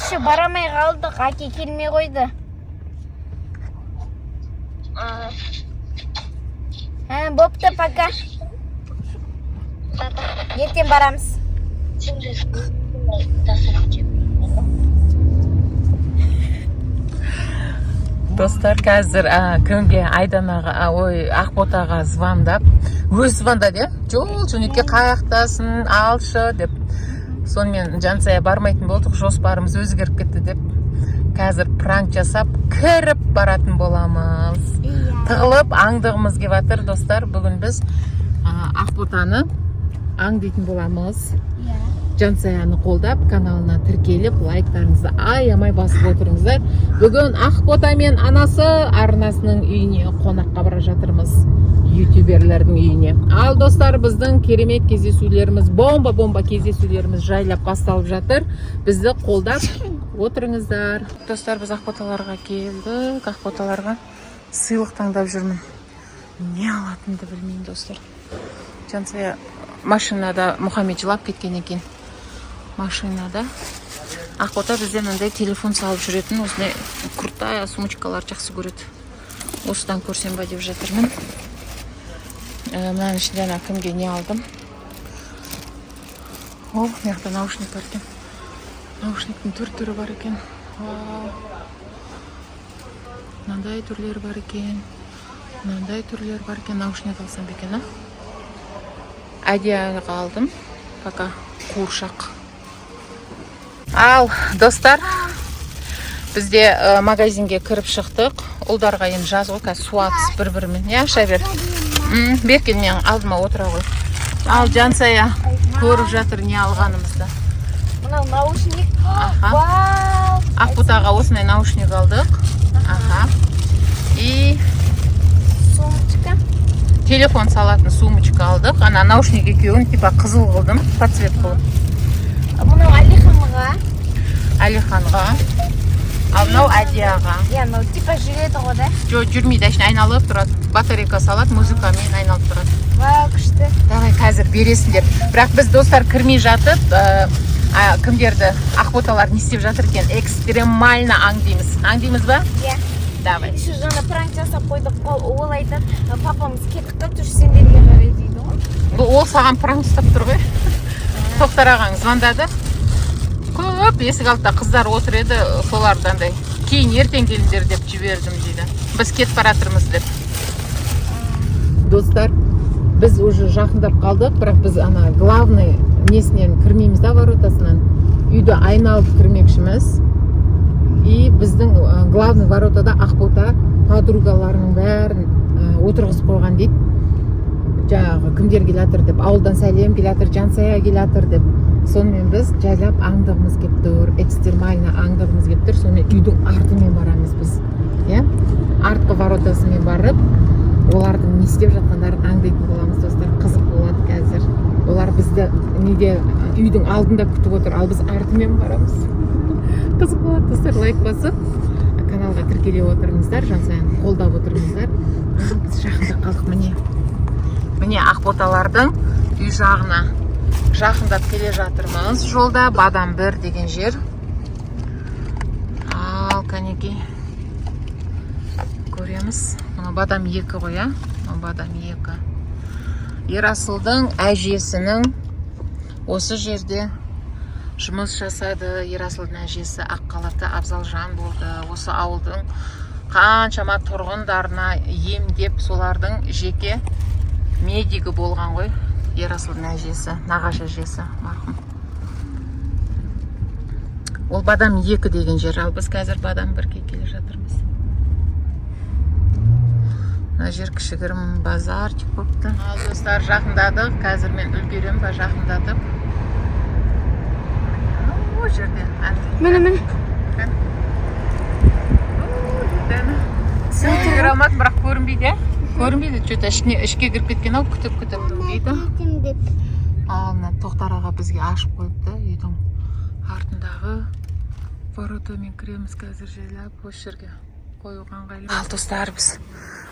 еще барамай қалдық, әке келмей қойды. Бопты, пока. Ертең барамыз. Достар, қазір кімге Айданаға, Ақботаға звондап, өз звондады, жөнекке қаяқтасын, алшы деп. Сонымен Жансая бармайтын болдық, жоспарымыз өзгеріп кетті деп. Қазір пранк жасап, кіріп баратын боламыз. Тығылып, аңдығымыз кеп жатыр, достар. Бүгін біз Ақботаны аңдайтын боламыз. Жансаяны қолдап, каналына тіркеліп, лайктарыңызды аямай басып отырыңыздар. Бүгін Ақбота мен анасы арнасының үйіне қонаққа бара жатырмыз. Ютуберлердің үйіне. Ал достар, біздің керемет кездесулеріміз, бомба кездесулеріміз жайлап басталып жатыр. Бізді қолдап отырыңыздар. Достар, біз Ақботаларға келдік. Ақботаларға сыйлық таңдап жүрмін. Не алатынды білмеймін, достар. Жансая машинада Мұхаммед жылап кеткен екен. Машинада Ақбота бізден андай телефон салып жүретін, осындай крутая сумочкалар жақсы көреді. Осыдан көрсем ба деп жатырмын. Мынаның ішінде кімге не алдым. Ол, мияқта наушник бар екен. Наушниктің түр-түрі бар екен. Мынандай түрлері бар екен. Мынандай түрлері бар екен. Наушник алсам бекен, Әдияға алдым. Пока қуыршақ. Ал, достар, бізде магазинге кіріп шықтық. Ұлдарға енді жаз ғой, қазір суатыс бір-бірімен. Не, шайбер? Беркен мен алдыма отыра ғой. Ал, Жансая көріп жатыр не алғанымызды. Мынау наушник. Ақботаға осындай наушник алдық. И сумочка. Телефон салатын сумочка алдық. Ана наушник екеуін типа қызыл қылдым, подсвет қылып. Мынау Алиханға. Ал мынау Әдияға. Мынау типа жүреді ғой да. Жүрмейді, әшін айналып тұрады. Батарейка салады, музыкамен айналып тұрады. Күшті. Давай қазір бересіңдер. Бірақ біз достар кірмей жатып, кімдерді Ақботалар не істеп жатыр екен? Экстремально аңдейміз. Аңдейміз ба? Давай. Еще жаңа пранк жасап қойдық. Ол айтады, папамыз кетіп қалды, сендерге қарай дейді ғой. Ол саған пранк ұстап тұр ғой. Тоқтар ағаң звондады. Көп есік алдында қыздар отыр еді, солардандай. Кейін ертең келіңдер деп жібердім дейді. Біз кетіп баратырмыз деп. Достар, біз уже жақындап қалдық, бірақ біз ана главный несінен кірмейміз да, воротасынан. Үйді айналып кірмекшіміз. И біздің главный воротада Ақбота подругаларының бәрін отырғызып қойған дейді. Жаңағы кімдер келатыр деп, ауылдан сәлем келатыр, Жансая келатыр деп. Сонымен біз жайлап аңдығымыз кеп тұр, экстремально аңдығымыз кеп тұр. Сонымен үйдің артымен барамыз біз. Артқы воротасымен барып, олардың не істеп жатқандарын аңдайтын боламыз, достар. Қызық болады қазір. Олар бізді үйдің алдында күтіп отыр, ал біз артымен барамыз. Қызық болады, достар. Лайк басып, каналға тіркеле отырыңыздар, Жансаяны қолдап отырыңыздар. Біз жақында қалдық, міне Ақботалардың үй жағына жақындап келе жатырмыз. Жолда Бадам 1 деген жер. Ал, кәнеки көреміз. Бадам 2 ғой, Бадам 2. Ерасылдың әжесінің осы жерде жұмыс жасады. Ерасылдың әжесі Аққалаты Абзалжан болды. Осы ауылдың қаншама тұрғындарына емдеп, солардың жеке медигі болған ғой. Ерасылдың әжесі, нағашы әжесі марқұм. Ол Бадам 2 деген жер, ал біз қазір Бадам 1-ге келе жатырмыз. Мына жер кішігірім базарчик болыпты. Ал достар, жақындадық. Қазір мен үлгерем ба жақындатып. О жерде. Міне. Грамат бірақ көрінбейді. Көрінбейді, что-то ішке кіріп кеткен ау, күтіп дейді. Ал Тоқтар аға бізге ашып қойыпты. Үйдің артындағы воротамен кіреміз қазір жайлап, осы жерге қоюға ыңғайлы. Ал достар, біз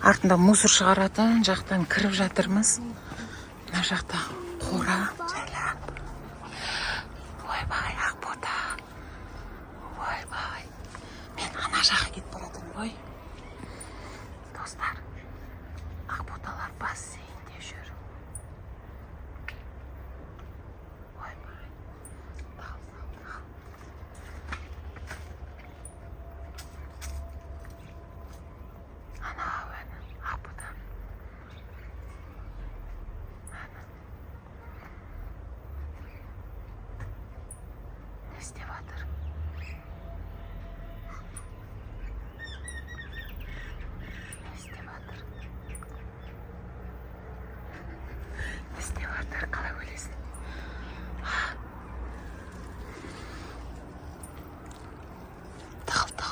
артында мусор шығаратын жақтан кіріп жатырмыз. Мына жақта қора жайлап. Ойбай, Ақбота. Ана жаққа кетіп баратырмын ғой. Достар, Ақботалар бассейнде жүр. Ойбай. Тал. Ана Ақбота. Не істеп жатыр? Қалай ойлайсың? Тығыл.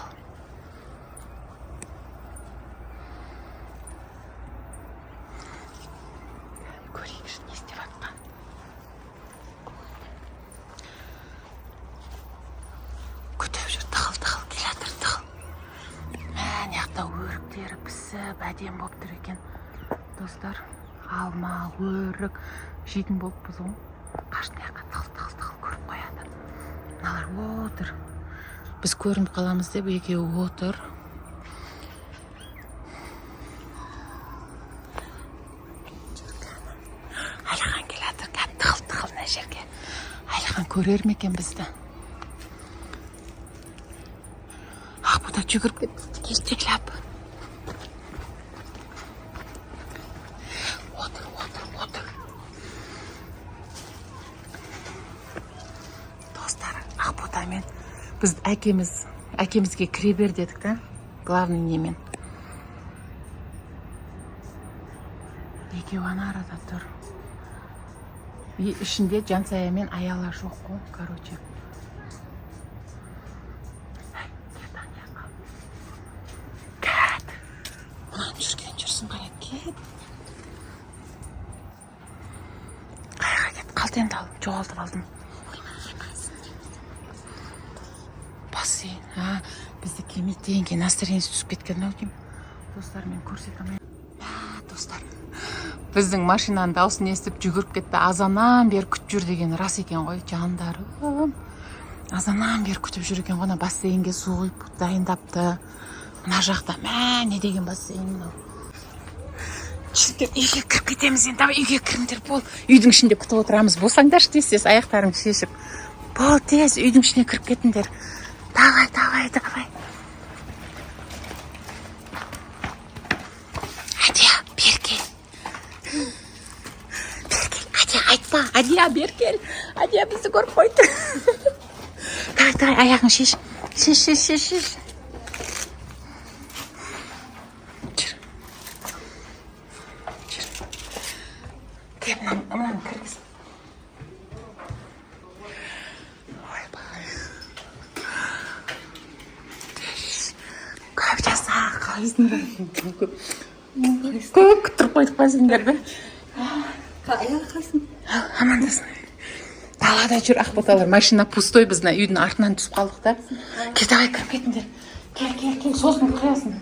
Көрейікші, не істеп жатқан? Күтіп жүр, тығыл, келе жатыр, тығыл. Мә, яқта өріктері пісіп, әдем болып тұр екен. Достар, алма, өрік, жейтін болып біз ғой. Қашын яққа тығыл көріп қояды. Мыналар отыр. Біз көрініп қаламыз деп екеуі отыр. Айлаған келе жатыр, тығыл мына жерге. Айлаған көрер ме екен бізді? Ақбота жүгіріп кетті, кештеклеп. Отыр. Достар, Ақботамен біз әкемізге кіре бер дедік та, главный немен. Екеуі ана арада тұр. Ішінде Жансаямен Аяла жоқ қой, короче. Кәт. Мұнан жүрсін қара, кет. Қайға кет, қалды енді алып, жоғалтып алдым. Бассейн, бізді кемейттен кейін настроение түсіп кеткен ау деймін. Достар, мен көрсетемін. Достар, біздің машинаның дауысын естіп жүгіріп кетті. Азаннан бері күтіп жүр деген рас екен ғой, жандарым. Азаннан бері күтіп жүр екен ғой, бассейнге су құйып дайындапты. Мына жақта, не деген бассейн мынау. Үйге кіріп кетеміз енді, үйге кіріңдер, бол. Үйдің ішінде күтіп отырамыз. Болсаңдаршы тез, аяқтарың шешіп. Бол, тез, үйдің ішіне кіріп кетіңдер. Давай. Адия, бер кел. Адия, айтпа. Адия, бер кел. Адия бізді көріп қойды. Давай, аяғын шеш. Шеш. Кел, мынаны кіргіз. Көп күттіріп қойдық па сендерді? Амандасын. Далада жүр Ақботалар, машина пустой, біздің үйдің артынан түсіп қалдық та. Кел, давай кіріп кетіңдер. Кел, сосын қоясын.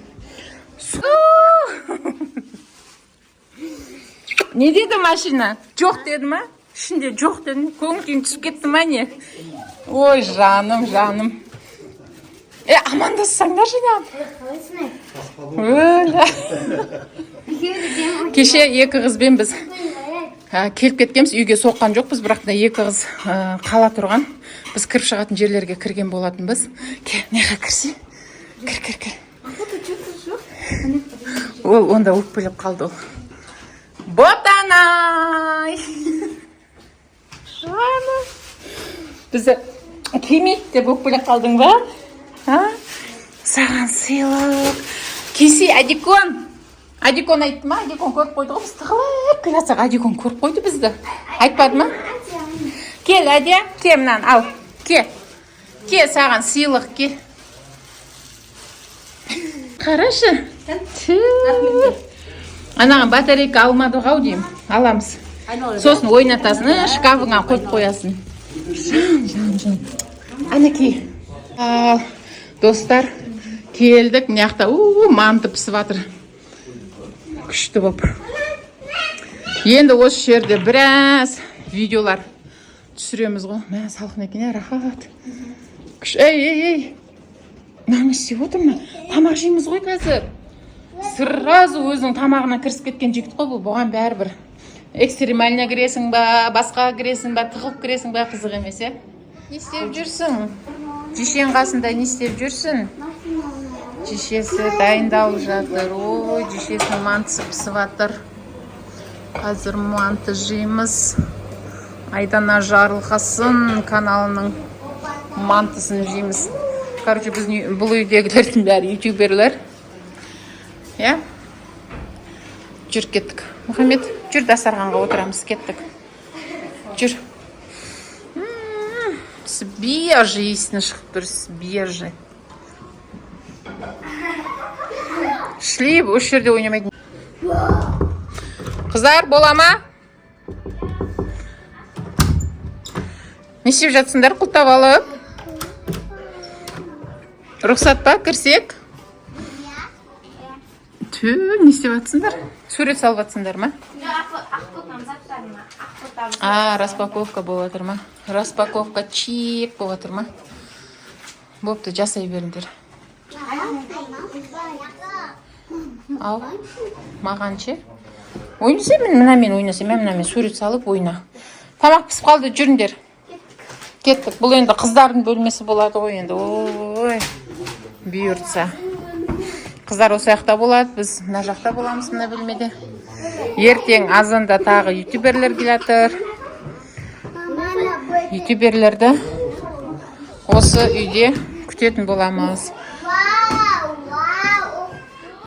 Не деді машина? Жоқ деді ма? Ішінде жоқ деді ма? Көңілің түсіп кетті ма не? Ой, жаным. Амандасаңдар жинап. Кеше екі қызбен біз келіп кеткенбіз, үйге соққан жоқпыз, бірақ та екі қыз қала тұрған. Біз кіріп шығатын жерлерге кірген болатынбыз. Кел, неға кірсе? Кір. Ол онда өкпелеп қалды ол. Ботанай! Жаным! Бізді кемейді деп өкпелеп қалдың ба? Саған сыйлық. Кесе, Адикон айтты ма? Адикон көріп қойды ғой, біз тығылып келатсақ, Адикон көріп қойды бізді. Айтпады ма? Кел, Адия, кел мынаны, ал. Кел, саған сыйлық, кел. Қарашы. Анаған батарейка алмады ғау деймін. Аламыз. Сосын ойнатасын, шкафыңа қойып қоясын. Жан. Анекей. Достар, келдік, мияқта манты пісіп жатыр. Күшті болып. Енді осы жерде біраз видеолар түсіреміз ғой. Мә, салқын екен, рахат. Ей. не істеп отырмын? Тамақ жейміз ғой қазір. Сразу өзінің тамағына кірісіп кеткен жігіт қой бұл. Бұған бәрібір. Экстремальна кіресің ба, басқа кіресің ба, тығылып кіресің ба, қызық емес, е? Не істеп жүрсің? Жешен қасында не істеп жүрсің? Жешесі дайындалып жатыр. Ой, жешесінің мантысы пісіп жатыр. Қазір манты жейміз. Айдана Жарылқасын каналының мантысын жейміз. Короче, біз бұл үйдегілердің бәрі ютуберлер. Я? Жүр кеттік. Мұхаммед, жүр дастарханға отырамыз, кеттік. Жүр. Свежий есіне шығып тұр, свежий. Шли, осы жерде ойнамайтын. Қыздар, бола ма? Не істеп жатсыңдар, құлтап алып? Рұқсат па, кірсек? Түү, не істеп жатсыңдар? Сурет салып жатсыңдар ма? Распаковка болып жатыр ма? Распаковка чек болып жатыр ма? Бопты, жасай беріңдер. Ал, маған ше? Ойнаса мен ойнаса, мен сурет салып ойна. Тамақ пісіп қалды, жүріңдер. Кеттік. Бұл енді қыздардың бөлмесі болады ғой енді. Ой, бұйыртса. Қыздар осы жақта болады, біз мына жақта боламыз мына бөлмеде. Ертең азанда тағы ютуберлер келатыр. Ютуберлерді осы үйде күтетін боламыз.